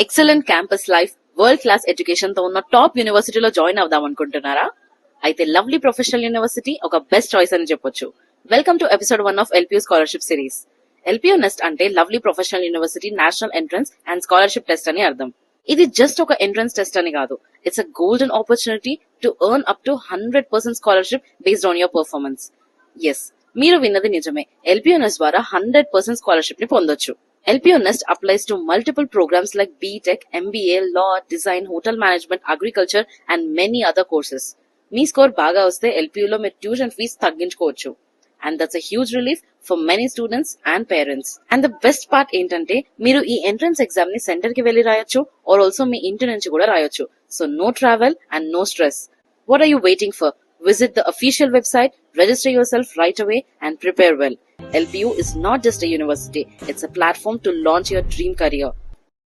Excellent campus life, world class education తో ఉన్న top యూనివర్సిటీలో జాయిన్ అవుదాం అనుకుంటున్నారా? అయితే లవ్లీ ప్రొఫెషనల్ యూనివర్సిటీ ఒక బెస్ట్ చాయిస్ అని చెప్పొచ్చు. Welcome to episode 1 of LPU scholarship series. LPU NEST అంటే Lovely Professional University national entrance and scholarship test అని అర్థం. ఇది జస్ట్ ఒక ఎంట్రన్స్ టెస్ట్ అని కాదు, it's a golden opportunity to earn up to 100% scholarship based on your performance. Yes, మీరు విన్నది నిజమే. ఎల్పియూ నెస్ట్ ద్వారా 100% స్కాలర్షిప్ ని పొందొచ్చు. LPO Nest applies to multiple programs like BTech, MBA, Law, Design, Hotel Management, Agriculture and many other courses. Me score బాగా వస్తే LPU లో మీరు ట్యూషన్ ఫీజ్ తగ్గించుకోవచ్చు. And that's a huge relief for many students and parents. And the best part ఏంటంటే మీరు ఈ entrance exam ని centre కి వెళ్లి రాయొచ్చు, ఆర్ ఆల్సో మీ ఇంటి నుంచి కూడా రాయొచ్చు. So no travel and no stress. What are you waiting for? Visit the official website, register yourself right away and prepare well. LPU is not just a university, it's a platform to launch your dream career.